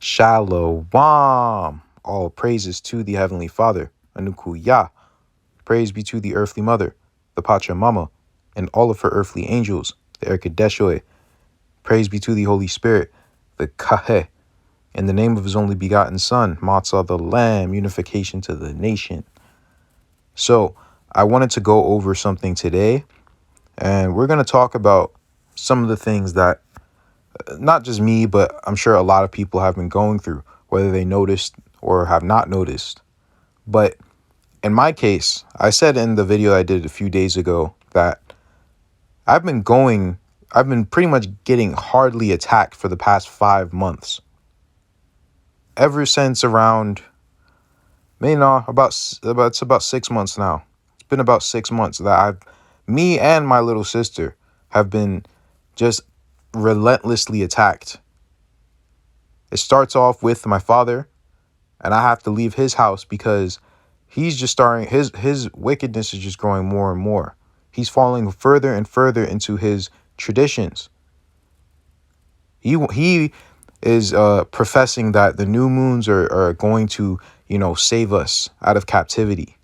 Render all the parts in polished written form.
Shalom. All praises to the Heavenly Father, Anukuya. Praise be to the earthly mother, the Pachamama, and all of her earthly angels, the Erkadeshoi. Praise be to the Holy Spirit, the Kaheh, in the name of his only begotten Son, Matzah the Lamb, unification to the nation. So, I wanted to go over something today, and we're going to talk about some of the things that not just me, but I'm sure a lot of people have been going through, whether they noticed or have not noticed. But in my case, I said in the video I did a few days ago that I've been pretty much getting hardly attacked for the past 5 months. Ever since around, it's about 6 months now. It's been about 6 months that me and my little sister have been just relentlessly attacked. It starts off with my father, and I have to leave his house because he's just starting, his wickedness is just growing more and more. He's falling further and further into his traditions. He is professing that the new moons are going to, save us out of captivity.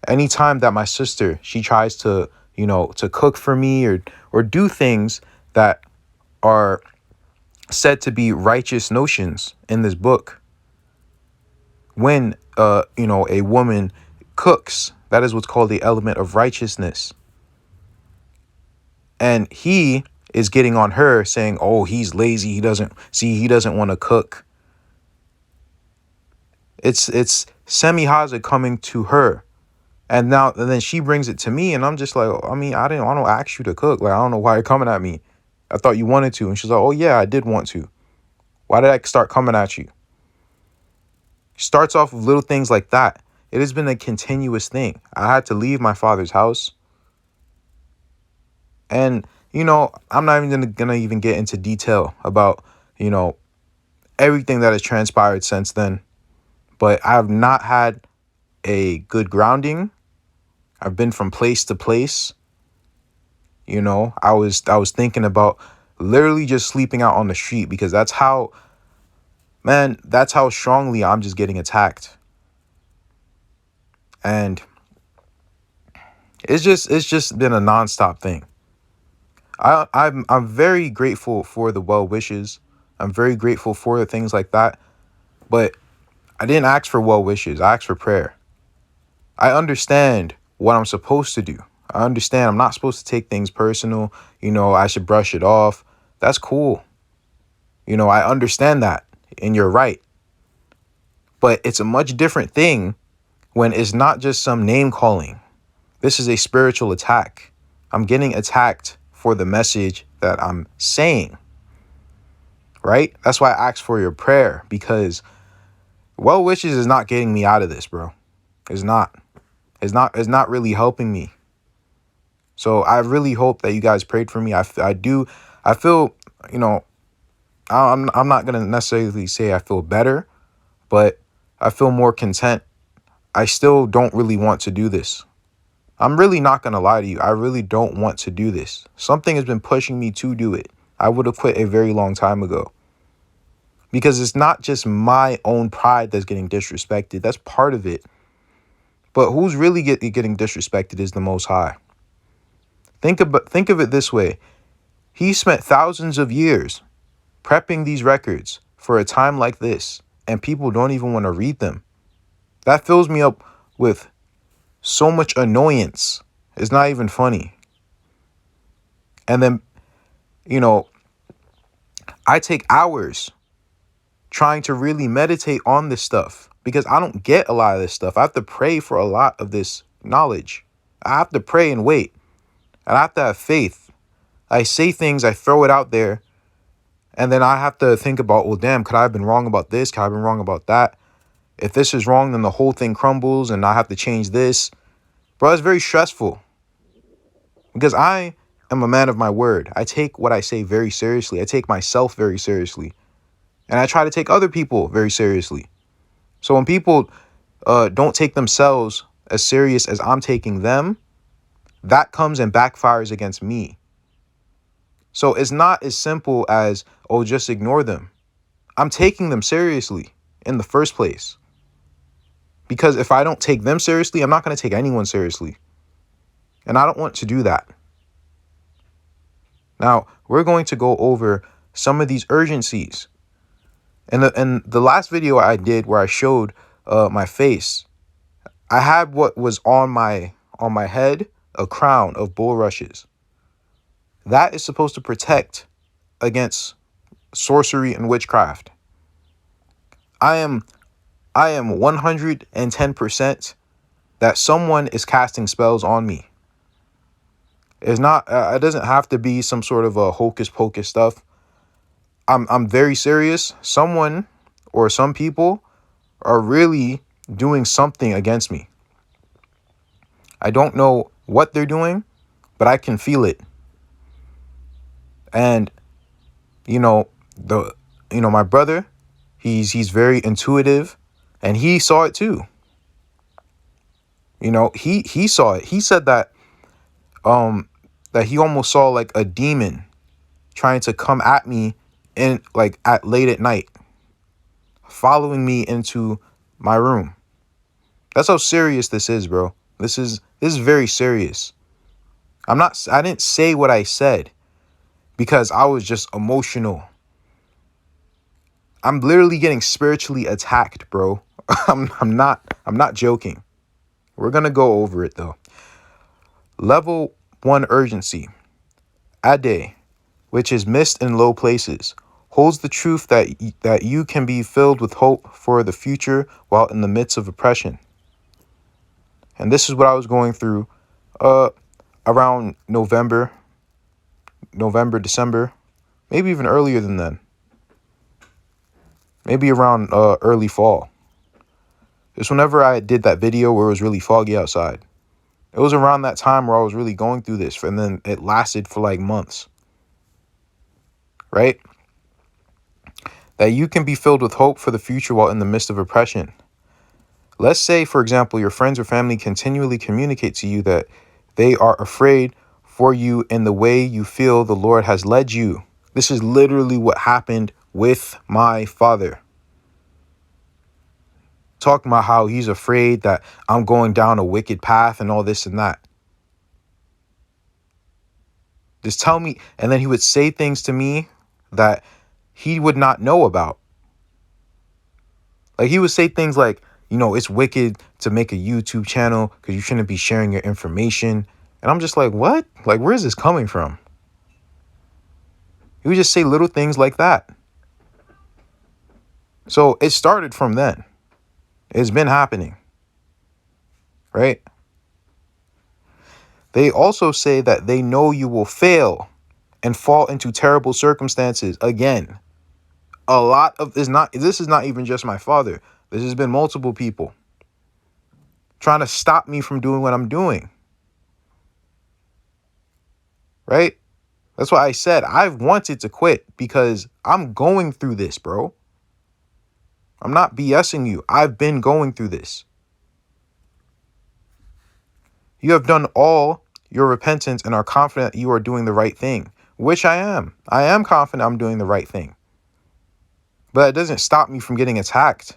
Anytime that my sister, she tries to, to cook for me or do things that are said to be righteous notions in this book. When a woman cooks, that is what's called the element of righteousness. And he is getting on her saying, "Oh, he's lazy. He doesn't want to cook." It's Semihaza coming to her. And then she brings it to me, and I'm just like, I don't ask you to cook. Like, I don't know why you're coming at me. I thought you wanted to. And she's like, "Oh yeah, I did want to. Why did I start coming at you?" Starts off with little things like that. It has been a continuous thing. I had to leave my father's house. And, I'm not even gonna even get into detail about, everything that has transpired since then. But I have not had a good grounding. I've been from place to place. I was thinking about literally just sleeping out on the street because that's how strongly I'm just getting attacked. And it's just been a nonstop thing. I'm very grateful for the well wishes. I'm very grateful for the things like that. But I didn't ask for well wishes. I asked for prayer. I understand what I'm supposed to do. I understand I'm not supposed to take things personal. I should brush it off. That's cool. I understand that, and you're right. But it's a much different thing when it's not just some name calling. This is a spiritual attack. I'm getting attacked for the message that I'm saying. Right? That's why I asked for your prayer, because well wishes is not getting me out of this, bro. It's not. It's not really helping me. So I really hope that you guys prayed for me. I feel, I'm not going to necessarily say I feel better, but I feel more content. I still don't really want to do this. I'm really not going to lie to you. I really don't want to do this. Something has been pushing me to do it. I would have quit a very long time ago. Because it's not just my own pride that's getting disrespected. That's part of it. But who's really getting disrespected is the Most High. Think of it this way. He spent thousands of years prepping these records for a time like this, and people don't even want to read them. That fills me up with so much annoyance. It's not even funny. And then, I take hours trying to really meditate on this stuff because I don't get a lot of this stuff. I have to pray for a lot of this knowledge. I have to pray and wait. And I have to have faith. I say things, I throw it out there, and then I have to think about, well, damn, could I have been wrong about this? Could I have been wrong about that? If this is wrong, then the whole thing crumbles and I have to change this. Bro, it's very stressful because I am a man of my word. I take what I say very seriously. I take myself very seriously. And I try to take other people very seriously. So when people don't take themselves as serious as I'm taking them, that comes and backfires against me. So it's not as simple as, oh, just ignore them. I'm taking them seriously in the first place. Because if I don't take them seriously, I'm not going to take anyone seriously. And I don't want to do that. Now, we're going to go over some of these urgencies. And the last video I did where I showed my face, I had what was on my head, a crown of bulrushes. That is supposed to protect against sorcery and witchcraft. I am 110% that someone is casting spells on me. It's not it doesn't have to be some sort of a hocus pocus stuff. I'm very serious. Someone or some people are really doing something against me. I don't know what they're doing, but I can feel it. And my brother, he's very intuitive, and he saw it too. He saw it. He said that that he almost saw like a demon trying to come at me in like at late at night, following me into my room. That's how serious this is, bro. This is very serious. I didn't say what I said because I was just emotional. I'm literally getting spiritually attacked, bro. I'm not joking. We're going to go over it though. Level 1 urgency. Ade, which is mist in low places, holds the truth that you can be filled with hope for the future while in the midst of oppression. And this is what I was going through around November, December, maybe even earlier than then. Maybe around early fall. It's whenever I did that video where it was really foggy outside. It was around that time where I was really going through this, and then it lasted for like months. Right? That you can be filled with hope for the future while in the midst of oppression. Let's say, for example, your friends or family continually communicate to you that they are afraid for you in the way you feel the Lord has led you. This is literally what happened with my father. Talking about how he's afraid that I'm going down a wicked path and all this and that. Just tell me. And then he would say things to me that he would not know about. Like he would say things like, it's wicked to make a YouTube channel because you shouldn't be sharing your information. And I'm just like, what? Like, where is this coming from? He would just say little things like that. So it started from then. It's been happening. Right? They also say that they know you will fail and fall into terrible circumstances again. A lot of this is not even just my father. This has been multiple people trying to stop me from doing what I'm doing. Right? That's why I said I've wanted to quit because I'm going through this, bro. I'm not BSing you. I've been going through this. You have done all your repentance and are confident you are doing the right thing, which I am. I am confident I'm doing the right thing. But it doesn't stop me from getting attacked.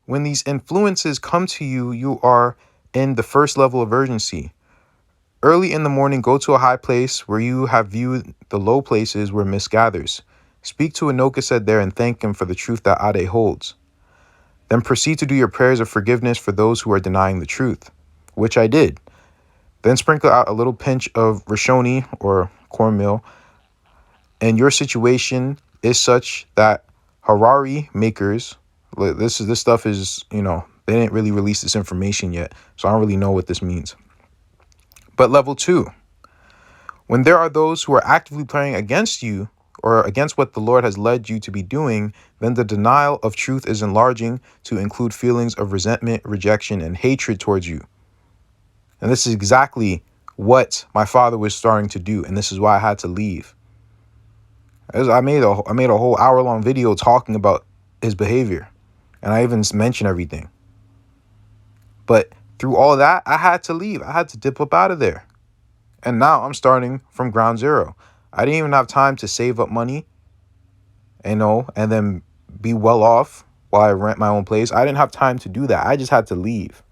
When these influences come to you, you are in the first level of urgency. Early in the morning, go to a high place where you have viewed the low places where mist gathers. Speak to Anokased there and thank him for the truth that Ade holds. Then proceed to do your prayers of forgiveness for those who are denying the truth, which I did. Then sprinkle out a little pinch of Rishoni or cornmeal. And your situation is such that Harari makers, this stuff is, they didn't really release this information yet, so I don't really know what this means. But level 2, when there are those who are actively praying against you or against what the Lord has led you to be doing, then the denial of truth is enlarging to include feelings of resentment, rejection, and hatred towards you. And this is exactly what my father was starting to do, and this is why I had to leave. I made a whole hour-long video talking about his behavior, and I even mentioned everything. But through all that, I had to leave. I had to dip up out of there. And now I'm starting from ground zero. I didn't even have time to save up money, and then be well off while I rent my own place. I didn't have time to do that. I just had to leave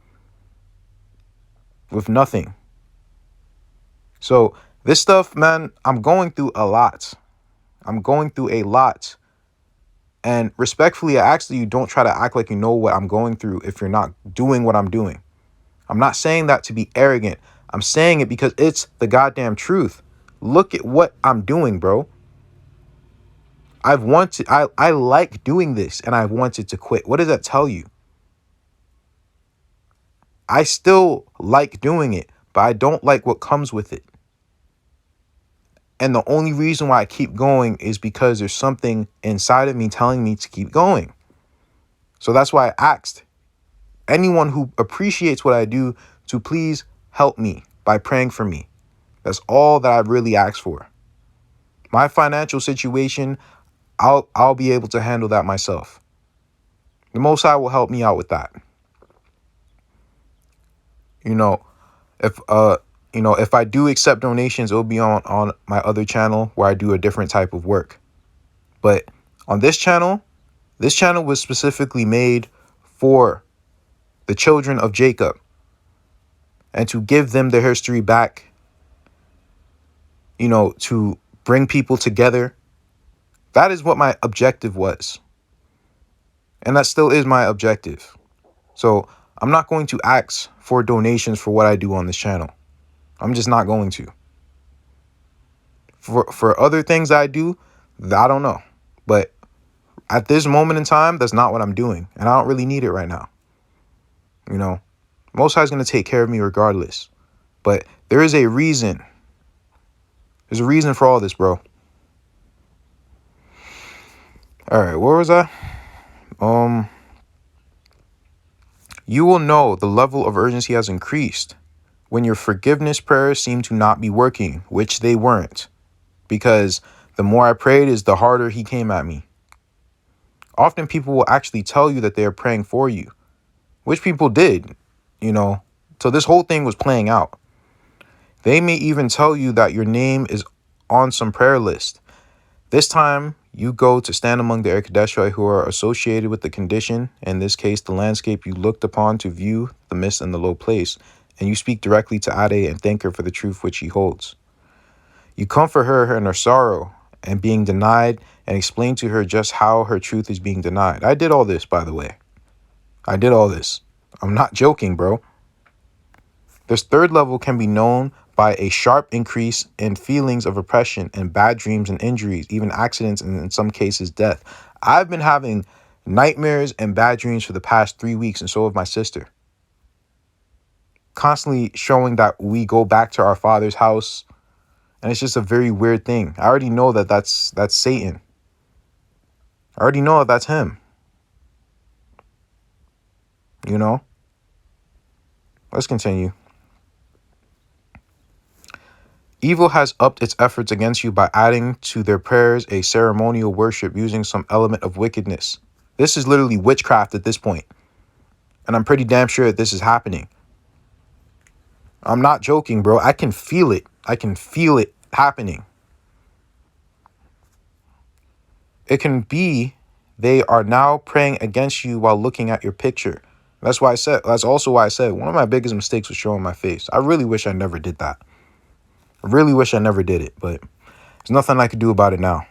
with nothing. So this stuff, man, I'm going through a lot. I'm going through a lot. And respectfully, I ask that you don't try to act like you know what I'm going through if you're not doing what I'm doing. I'm not saying that to be arrogant. I'm saying it because it's the goddamn truth. Look at what I'm doing, bro. I like doing this and I wanted to quit. What does that tell you? I still like doing it, but I don't like what comes with it. And the only reason why I keep going is because there's something inside of me telling me to keep going. So that's why I asked anyone who appreciates what I do to please help me by praying for me. That's all that I really ask for. My financial situation, I'll be able to handle that myself. The Most High will help me out with that. You know, if if I do accept donations, it'll be on my other channel where I do a different type of work. But on this channel was specifically made for the children of Jacob and to give them their history back, to bring people together. That is what my objective was. And that still is my objective. So I'm not going to ask for donations for what I do on this channel. I'm just not going to. For other things I do, I don't know. But at this moment in time, that's not what I'm doing. And I don't really need it right now. Most High is going to take care of me regardless. But there is a reason. There's a reason for all this, bro. All right, where was I? You will know the level of urgency has increased when your forgiveness prayers seem to not be working, which they weren't. Because the more I prayed is the harder he came at me. Often people will actually tell you that they are praying for you, which people did, So this whole thing was playing out. They may even tell you that your name is on some prayer list. This time, you go to stand among the Erkadeshrai who are associated with the condition, in this case, the landscape you looked upon to view the mist and the low place, and you speak directly to Ade and thank her for the truth which he holds. You comfort her in her sorrow and being denied and explain to her just how her truth is being denied. I did all this, by the way. I did all this. I'm not joking, bro. This third level can be known by a sharp increase in feelings of oppression and bad dreams and injuries, even accidents, and in some cases, death. I've been having nightmares and bad dreams for the past 3 weeks, and so have my sister. Constantly showing that we go back to our father's house, and it's just a very weird thing. I already know that that's Satan. I already know that that's him. Let's continue. Evil has upped its efforts against you by adding to their prayers a ceremonial worship using some element of wickedness. This is literally witchcraft at this point. And I'm pretty damn sure that this is happening. I'm not joking, bro. I can feel it. I can feel it happening. It can be they are now praying against you while looking at your picture. That's also why I said one of my biggest mistakes was showing my face. I really wish I never did that. I really wish I never did it, but there's nothing I could do about it now.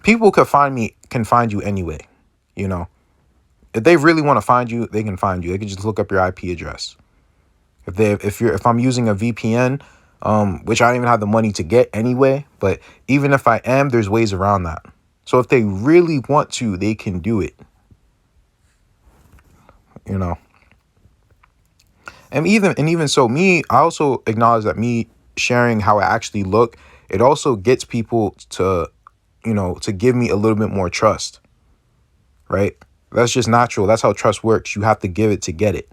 People can find you anyway, If they really want to find you, they can find you. They can just look up your IP address. If I'm using a VPN, which I don't even have the money to get anyway, but even if I am, there's ways around that. So if they really want to, they can do it. And even so, I also acknowledge that me sharing how I actually look, it also gets people to give me a little bit more trust, right? That's just natural. That's how trust works. You have to give it to get it.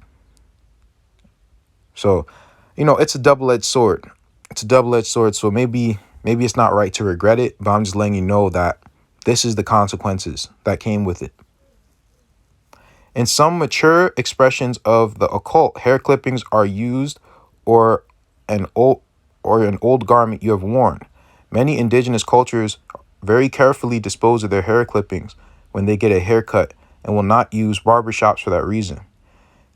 So, it's a double-edged sword. It's a double-edged sword. So maybe it's not right to regret it, but I'm just letting you know that this is the consequences that came with it. In some mature expressions of the occult, hair clippings are used or an old garment you have worn. Many indigenous cultures very carefully dispose of their hair clippings when they get a haircut and will not use barbershops for that reason.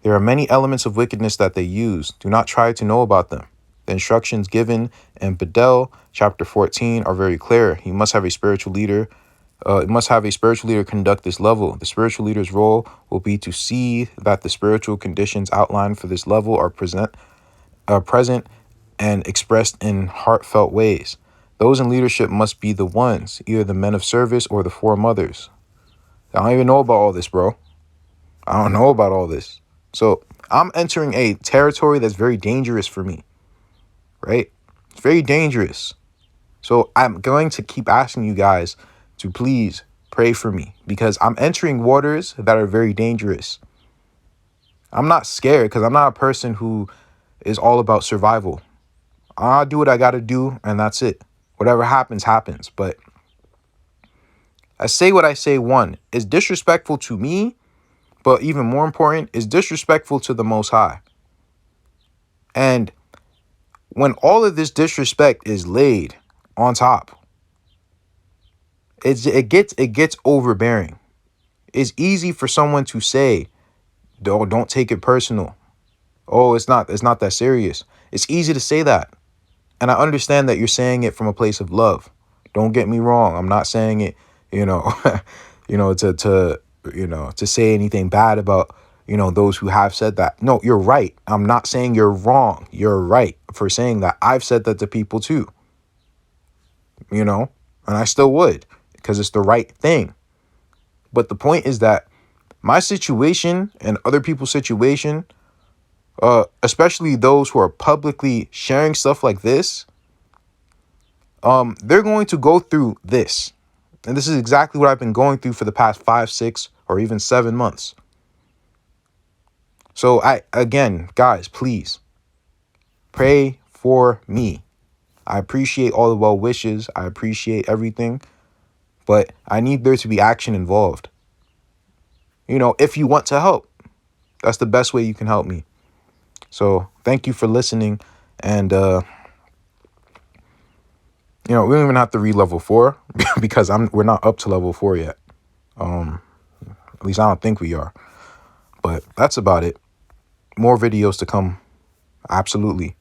There are many elements of wickedness that they use. Do not try to know about them. The instructions given in Bedell, chapter 14, are very clear. You must have a spiritual leader. Conduct this level. The spiritual leader's role will be to see that the spiritual conditions outlined for this level are present and expressed in heartfelt ways. Those in leadership must be the ones, either the men of service or the four mothers. I don't even know about all this, bro. I don't know about all this. So I'm entering a territory that's very dangerous for me, right? It's very dangerous. So I'm going to keep asking you guys to please pray for me because I'm entering waters that are very dangerous. I'm not scared because I'm not a person who is all about survival. I'll do what I got to do and that's it. Whatever happens, happens. But I say what I say, one, is disrespectful to me, but even more important, is disrespectful to the Most High. And when all of this disrespect is laid on top, it gets overbearing. It's easy for someone to say, don't take it personal. Oh, it's not that serious. It's easy to say that. And I understand that you're saying it from a place of love. Don't get me wrong. I'm not saying it, to say anything bad about, those who have said that. No, you're right. I'm not saying you're wrong. You're right for saying that. I've said that to people too, and I still would because it's the right thing. But the point is that my situation and other people's situation, especially those who are publicly sharing stuff like this, they're going to go through this. And this is exactly what I've been going through for the past 5, 6, or even 7 months. So again, guys, please pray for me. I appreciate all the well wishes. I appreciate everything, but I need there to be action involved. If you want to help, that's the best way you can help me. So thank you for listening. And, we don't even have to read level 4 because we're not up to level 4 yet. At least I don't think we are. But that's about it. More videos to come. Absolutely.